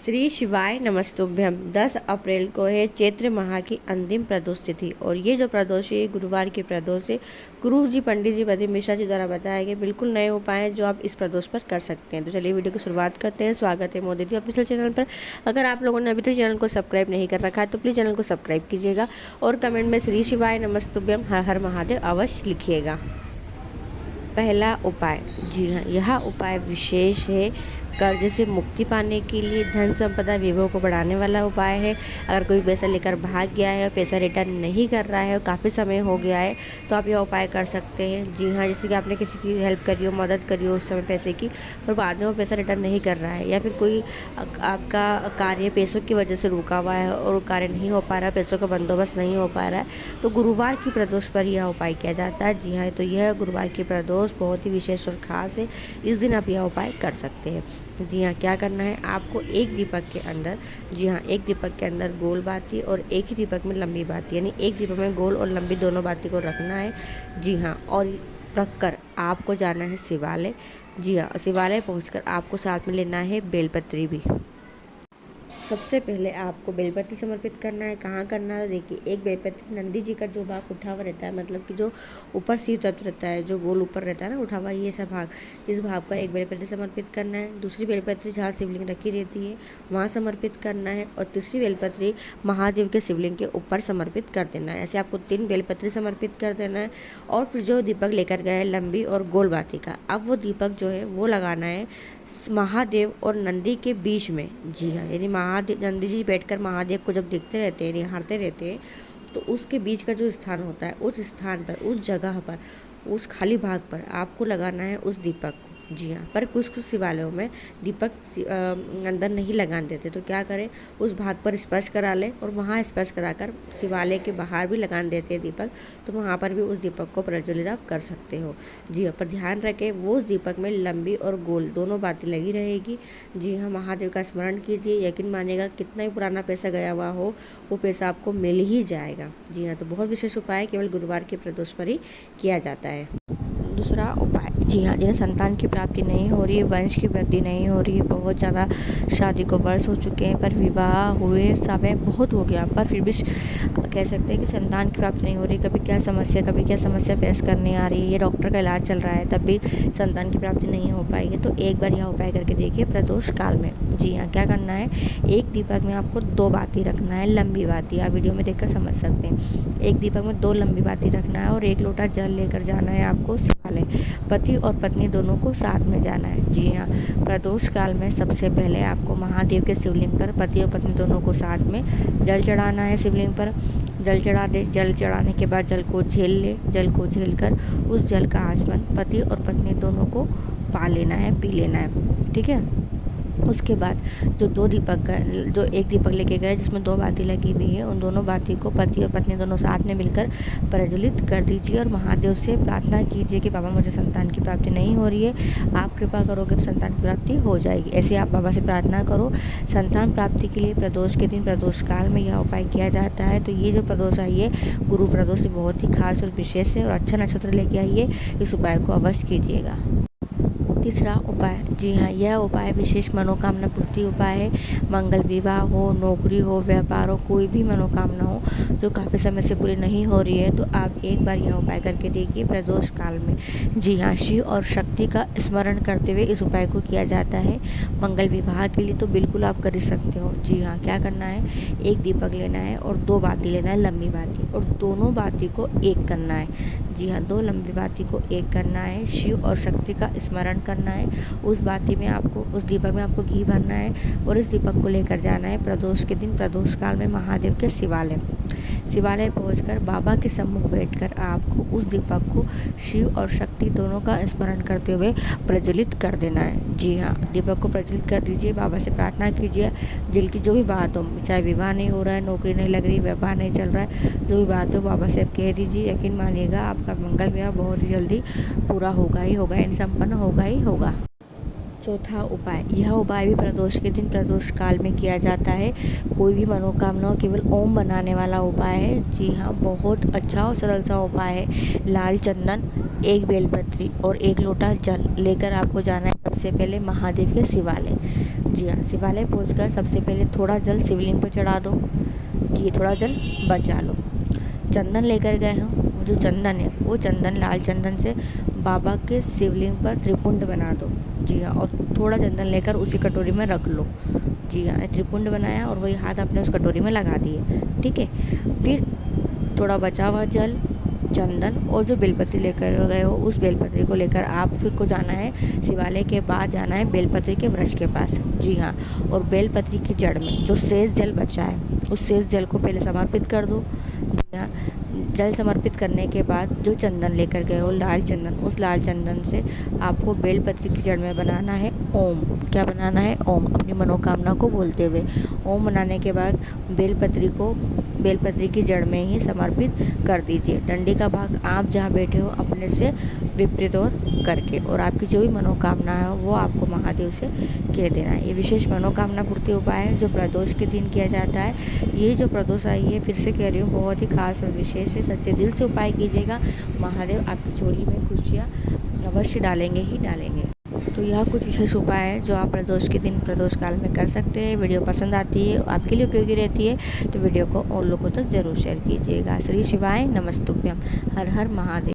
श्री शिवाय नमस्तुभ्यम। 10 अप्रैल को है चैत्र माह की अंतिम प्रदोष तिथि और ये जो प्रदोष है गुरुवार की प्रदोष है। गुरु जी, पंडित जी, बद्री मिश्रा जी द्वारा बताए गए बिल्कुल नए उपाय हैं जो आप इस प्रदोष पर कर सकते हैं। तो चलिए वीडियो की शुरुआत करते हैं। स्वागत है मोदी जी ऑफिशियल चैनल पर। अगर आप लोगों ने अभी तक चैनल को सब्सक्राइब नहीं कर रखा है तो प्लीज़ चैनल को सब्सक्राइब कीजिएगा और कमेंट में श्री शिवाय नमस्तुभ्यम हर हर महादेव अवश्य लिखिएगा। पहला उपाय, जी हाँ, यह उपाय विशेष है। कर्ज से मुक्ति पाने के लिए धन संपदा विभव को बढ़ाने वाला उपाय है। अगर कोई पैसा लेकर भाग गया है और पैसा रिटर्न नहीं कर रहा है और काफ़ी समय हो गया है तो आप यह उपाय कर सकते हैं। जी हाँ, जैसे कि आपने किसी की हेल्प करी हो, मदद करी हो उस समय पैसे की, और बाद में वो पैसा रिटर्न नहीं कर रहा है, या फिर कोई आपका कार्य पैसों की वजह से रुका हुआ है और कार्य नहीं हो पा रहा है, पैसों का बंदोबस्त नहीं हो पा रहा है, तो गुरुवार की प्रदोष पर यह उपाय किया जाता है। जी हाँ, तो यह गुरुवार की प्रदोष बहुत ही विशेष और ख़ास है। इस दिन आप यह उपाय कर सकते हैं। जी हाँ, क्या करना है आपको, एक दीपक के अंदर, जी हाँ, एक दीपक के अंदर गोल बाती और एक ही दीपक में लंबी बाती, यानी एक दीपक में गोल और लंबी दोनों बाती को रखना है। जी हाँ, और रखकर आपको जाना है शिवालय। जी हाँ, शिवालय पहुंचकर आपको साथ में लेना है बेलपत्री भी। सबसे पहले आपको बेलपत्री समर्पित करना है। कहाँ करना है, देखिए, एक बेलपत्री नंदी जी का जो भाग उठा हुआ रहता है, मतलब कि जो ऊपर शिव तत्व रहता है, जो गोल ऊपर रहता है ना उठा हुआ, ये सब भाग, इस भाग पर एक बेलपत्री समर्पित करना है। दूसरी बेलपत्री जहाँ शिवलिंग रखी रहती है वहाँ समर्पित करना है, और तीसरी बेलपत्री महादेव के शिवलिंग के ऊपर समर्पित कर देना है। ऐसे आपको 3 बेलपत्री समर्पित कर देना है। और फिर जो दीपक लेकर गए लंबी और गोल बाती का, अब वो दीपक जो है वो लगाना है महादेव और नंदी के बीच में। जी हाँ, यानी महादेव, नंदी जी बैठकर महादेव को जब देखते रहते हैं, निहारते रहते हैं, तो उसके बीच का जो स्थान होता है, उस स्थान पर, उस जगह पर, उस खाली भाग पर आपको लगाना है उस दीपक को। जी हाँ, पर कुछ कुछ शिवालयों में दीपक अंदर नहीं लगाने देते, तो क्या करें, उस भाग पर स्पर्श करा लें और वहाँ स्पर्श कराकर शिवालय के बाहर भी लगाने देते हैं दीपक, तो वहाँ पर भी उस दीपक को प्रज्वलित आप कर सकते हो। जी हाँ, पर ध्यान रखें वो उस दीपक में लंबी और गोल दोनों बातें लगी रहेगी। जी हाँ, महादेव का स्मरण कीजिए, यकीन मानिएगा कितना ही पुराना पैसा गया हुआ हो वो पैसा आपको मिल ही जाएगा। जी हाँ, तो बहुत विशेष उपाय केवल गुरुवार के प्रदोष पर ही किया जाता है। दूसरा उपाय, जी हाँ, जिन्हें संतान की प्राप्ति नहीं हो रही है, वंश की वृद्धि नहीं हो रही है, बहुत ज़्यादा शादी को वर्ष हो चुके हैं पर विवाह हुए समय बहुत हो गया, पर फिर भी कह सकते हैं कि संतान की प्राप्ति नहीं हो रही, कभी क्या समस्या फेस करने आ रही है, ये डॉक्टर का इलाज चल रहा है तब भी संतान की प्राप्ति नहीं हो पाई है, तो एक बार यह उपाय करके देखिए प्रदोष काल में। जी हाँ, क्या करना है, एक दीपक में आपको 2 बाती रखना है, लंबी बाती, आप वीडियो में देखकर समझ सकते हैं। एक दीपक में 2 लंबी बाती रखना है और 1 लोटा जल लेकर जाना है आपको शिवालय। पति और पत्नी दोनों को साथ में जाना है। जी हाँ, प्रदोष काल में सबसे पहले आपको महादेव के शिवलिंग पर पति और पत्नी दोनों को साथ में जल चढ़ाना है। शिवलिंग पर जल चढ़ा दे। जल चढ़ाने के बाद जल को झेल ले। जल को झेलकर उस जल का आचमन पति और पत्नी दोनों को पा लेना है, पी लेना है, ठीक है। उसके बाद जो 2 दीपक का, जो एक दीपक लेके गए जिसमें 2 बाती लगी हुई है, उन दोनों बाती को पति और पत्नी दोनों साथ में मिलकर प्रज्वलित कर दीजिए और महादेव से प्रार्थना कीजिए कि बाबा, मुझे संतान की प्राप्ति नहीं हो रही है, आप कृपा करोगे तो संतान की प्राप्ति हो जाएगी। ऐसे आप बाबा से प्रार्थना करो। संतान प्राप्ति के लिए प्रदोष के दिन, प्रदोष काल में यह उपाय किया जाता है। तो ये जो प्रदोष आई है गुरु प्रदोष, बहुत ही खास और विशेष है और अच्छा नक्षत्र लेके आइए, इस उपाय को अवश्य कीजिएगा। तीसरा उपाय, जी हाँ, यह उपाय विशेष मनोकामना पूर्ति उपाय है। मंगल विवाह हो, नौकरी हो, व्यापार हो, कोई भी मनोकामना हो जो काफ़ी समय से पूरी नहीं हो रही है, तो आप एक बार यह उपाय करके देखिए प्रदोष काल में। जी हाँ, शिव और शक्ति का स्मरण करते हुए इस उपाय को किया जाता है। मंगल विवाह के लिए तो बिल्कुल आप कर ही सकते हो। जी हाँ, क्या करना है, एक दीपक लेना है और 2 बाती लेना है, लंबी बाती, और दोनों बाती को एक करना है। जी हाँ, 2 लंबी बाती को एक करना है, शिव और शक्ति का स्मरण करना है। उस बाती में आपको, उस दीपक में आपको घी भरना है और इस दीपक को लेकर जाना है प्रदोष के दिन, प्रदोष काल में महादेव के शिवालय। शिवालय पहुंचकर बाबा के सम्मुख बैठकर आपको उस दीपक को शिव और शक्ति दोनों का स्मरण करते हुए प्रज्वलित कर देना है। जी हाँ, दीपक को प्रज्वलित कर दीजिए, बाबा से प्रार्थना कीजिए, दिल की जो भी बात हो, चाहे विवाह नहीं हो रहा है, नौकरी नहीं लग रही, व्यापार नहीं चल रहा है, जो भी बात हो बाबा से आप कह दीजिए। यकीन मानिएगा आपका मंगल विवाह बहुत ही जल्दी पूरा होगा ही होगा, इन संपन्न होगा ही होगा। चौथा उपाय, यह उपाय भी प्रदोष के दिन, प्रदोष काल में किया जाता है। कोई भी मनोकामना हो, केवल ओम बनाने वाला उपाय है। जी हाँ, बहुत अच्छा और सरल सा उपाय है। लाल चंदन, 1 बेलपत्री और 1 लोटा जल लेकर आपको जाना है सबसे पहले महादेव के शिवालय। जी हाँ, शिवालय पहुंचकर सबसे पहले थोड़ा जल शिवलिंग पर चढ़ा दो। जी, थोड़ा जल बचा लो। चंदन लेकर गए हो, वो जो चंदन है वो चंदन, लाल चंदन से बाबा के शिवलिंग पर त्रिपुंड बना दो। जी हाँ, और थोड़ा चंदन लेकर उसी कटोरी में रख लो। जी हाँ, त्रिपुंड बनाया और वही हाथ अपने उस कटोरी में लगा दिए। ठीक है, फिर थोड़ा बचा हुआ जल, चंदन और जो बेलपत्री लेकर गए हो उस बेलपत्री को लेकर आप फिर को जाना है शिवालय के बाद, जाना है बेलपत्री के वृक्ष के पास। जी हाँ, और बेलपत्री की जड़ में जो शेष जल बचा है उस शेष जल को पहले समर्पित कर दो। जी हाँ, जल समर्पित करने के बाद जो चंदन लेकर गए हो, लाल चंदन, उस लाल चंदन से आपको बेलपत्री की जड़ में बनाना है ओम। क्या बनाना है? ओम, अपनी मनोकामना को बोलते हुए। ओम बनाने के बाद बेलपत्री की जड़ में ही समर्पित कर दीजिए। डंडी का भाग आप जहाँ बैठे हो अपने से विपरीत और करके, और आपकी जो भी मनोकामना है वो आपको महादेव से कह देना है। ये विशेष मनोकामना पूर्ति उपाय है जो प्रदोष के दिन किया जाता है। ये जो प्रदोष आई है, फिर से कह रही हूँ, बहुत ही खास और विशेष है। सच्चे दिल से उपाय कीजिएगा, महादेव आपकी झोली में खुशियाँ अवश्य डालेंगे ही डालेंगे। तो यह कुछ विशेष उपाय है जो आप प्रदोष के दिन, प्रदोष काल में कर सकते हैं। वीडियो पसंद आती है, आपके लिए उपयोगी रहती है तो वीडियो को और लोगों तक जरूर शेयर कीजिएगा। श्री शिवाय नमस्तुभ्यम। हर हर महादेव।